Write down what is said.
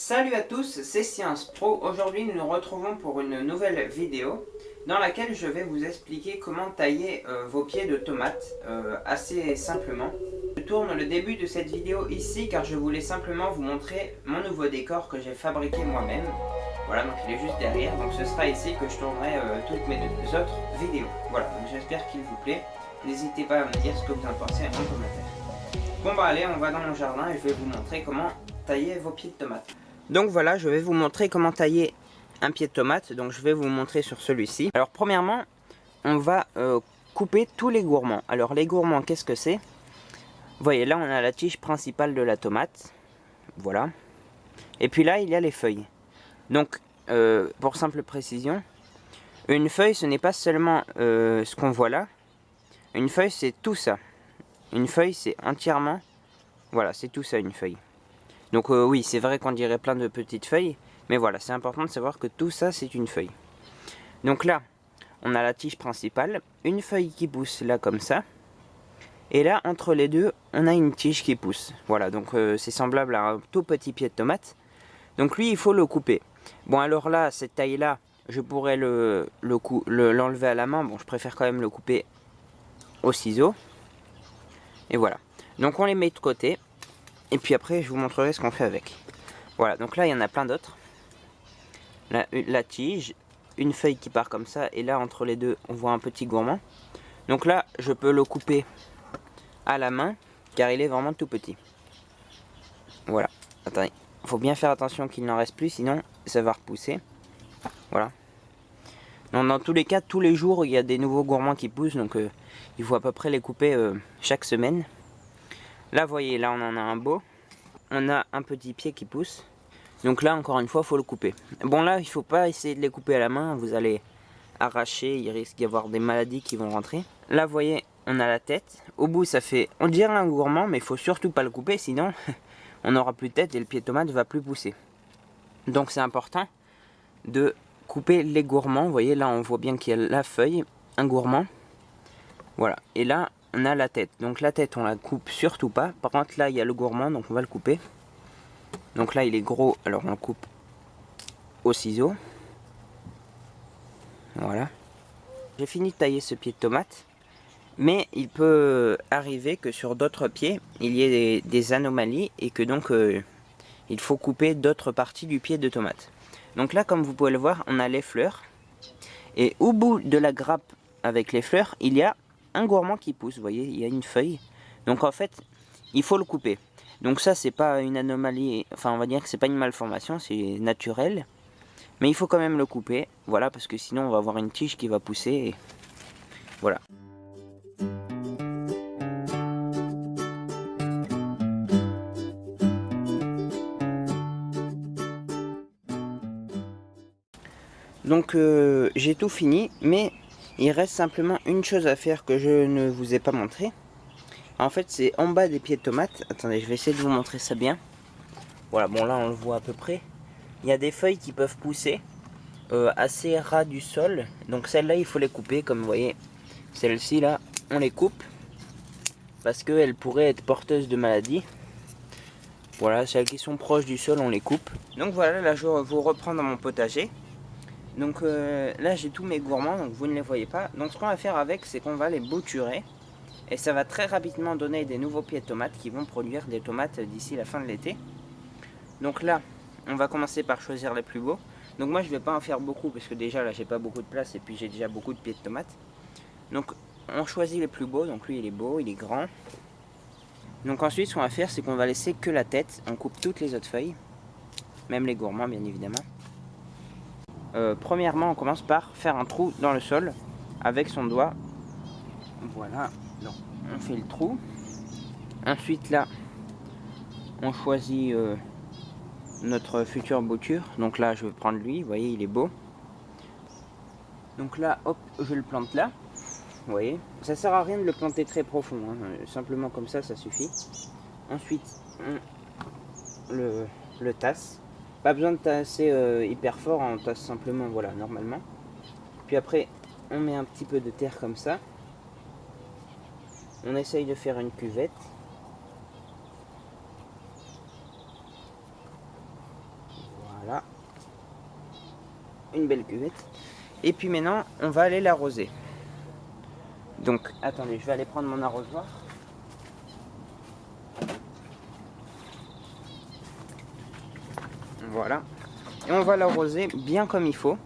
Salut à tous, c'est Science Pro. Aujourd'hui nous nous retrouvons pour une nouvelle vidéo dans laquelle je vais vous expliquer comment tailler vos pieds de tomates assez simplement. Je tourne le début de cette vidéo ici car je voulais simplement vous montrer mon nouveau décor que j'ai fabriqué moi-même. Voilà, donc il est juste derrière, donc ce sera ici que je tournerai toutes mes autres vidéos. Voilà, donc j'espère qu'il vous plaît. N'hésitez pas à me dire ce que vous en pensez en commentaire. Bon bah allez, on va dans mon jardin et je vais vous montrer comment tailler vos pieds de tomates. Donc voilà, je vais vous montrer comment tailler un pied de tomate. Donc je vais vous montrer sur celui-ci. Alors premièrement, on va couper tous les gourmands. Alors les gourmands, qu'est-ce que c'est? Vous voyez, là on a la tige principale de la tomate. Voilà. Et puis là, il y a les feuilles. Donc, pour simple précision, une feuille, ce n'est pas seulement ce qu'on voit là. Une feuille, c'est tout ça. Une feuille, c'est entièrement... Voilà, c'est tout ça, une feuille. Donc oui, c'est vrai qu'on dirait plein de petites feuilles, mais voilà, c'est important de savoir que tout ça, c'est une feuille. Donc là, on a la tige principale, une feuille qui pousse là comme ça, et là, entre les deux, on a une tige qui pousse. Voilà, donc c'est semblable à un tout petit pied de tomate. Donc lui, il faut le couper. Bon, alors là, cette taille-là, je pourrais l'enlever à la main. Bon, je préfère quand même le couper au ciseau. Et voilà. Donc on les met de côté. Et puis après, je vous montrerai ce qu'on fait avec. Voilà, donc là, il y en a plein d'autres. La tige, une feuille qui part comme ça. Et là, entre les deux, on voit un petit gourmand. Donc là, je peux le couper à la main, car il est vraiment tout petit. Voilà. Attendez, il faut bien faire attention qu'il n'en reste plus, sinon ça va repousser. Voilà. Donc, dans tous les cas, tous les jours, il y a des nouveaux gourmands qui poussent. Donc il faut à peu près les couper chaque semaine. Là, vous voyez, là, on en a un beau. On a un petit pied qui pousse. Donc là, encore une fois, il faut le couper. Bon, là, il ne faut pas essayer de les couper à la main. Vous allez arracher, il risque d'y avoir des maladies qui vont rentrer. Là, vous voyez, on a la tête. Au bout, ça fait, on dirait un gourmand, mais il faut surtout pas le couper, sinon on n'aura plus de tête et le pied de tomate ne va plus pousser. Donc c'est important de couper les gourmands. Vous voyez, là, on voit bien qu'il y a la feuille, un gourmand. Voilà, et là, on a la tête. Donc la tête, on la coupe surtout pas. Par contre, là, il y a le gourmand, donc on va le couper. Donc là, il est gros, alors on le coupe au ciseau. Voilà. J'ai fini de tailler ce pied de tomate. Mais il peut arriver que sur d'autres pieds, il y ait des anomalies et que donc il faut couper d'autres parties du pied de tomate. Donc là, comme vous pouvez le voir, on a les fleurs. Et au bout de la grappe avec les fleurs, il y a un gourmand qui pousse. Vous voyez, il y a une feuille. Donc en fait, il faut le couper. Donc ça, c'est pas une anomalie, enfin on va dire que c'est pas une malformation, c'est naturel. Mais il faut quand même le couper, voilà, parce que sinon on va avoir une tige qui va pousser. Et voilà. Donc j'ai tout fini, mais il reste simplement une chose à faire que je ne vous ai pas montré. En fait, c'est en bas des pieds de tomates. Attendez, je vais essayer de vous montrer ça bien. Voilà, bon là on le voit à peu près. Il y a des feuilles qui peuvent pousser assez ras du sol. Donc celles-là, il faut les couper, comme vous voyez. Celles-ci là, on les coupe parce qu'elles pourraient être porteuses de maladies. Voilà, celles qui sont proches du sol, on les coupe. Donc voilà, là je vous reprends dans mon potager. Donc là j'ai tous mes gourmands, donc vous ne les voyez pas. Donc ce qu'on va faire avec, c'est qu'on va les bouturer. Et ça va très rapidement donner des nouveaux pieds de tomates qui vont produire des tomates d'ici la fin de l'été. Donc là, on va commencer par choisir les plus beaux. Donc moi je ne vais pas en faire beaucoup parce que déjà là j'ai pas beaucoup de place et puis j'ai déjà beaucoup de pieds de tomates. Donc on choisit les plus beaux, donc lui il est beau, il est grand. Donc ensuite ce qu'on va faire, c'est qu'on va laisser que la tête. On coupe toutes les autres feuilles, même les gourmands bien évidemment. Premièrement, on commence par faire un trou dans le sol avec son doigt. Voilà, donc on fait le trou. Ensuite là, on choisit notre future bouture. Donc là, je vais prendre lui, vous voyez, il est beau. Donc là, hop, je le plante là. Vous voyez, ça sert à rien de le planter très profond, hein. Simplement comme ça suffit. Ensuite, on le tasse. Pas besoin de tasser hyper fort, on tasse simplement, voilà, normalement. Puis après, on met un petit peu de terre comme ça. On essaye de faire une cuvette. une belle cuvette. Et puis maintenant, on va aller l'arroser. Donc, attendez, je vais aller prendre mon arrosoir. Voilà. Et on va l'arroser bien comme il faut.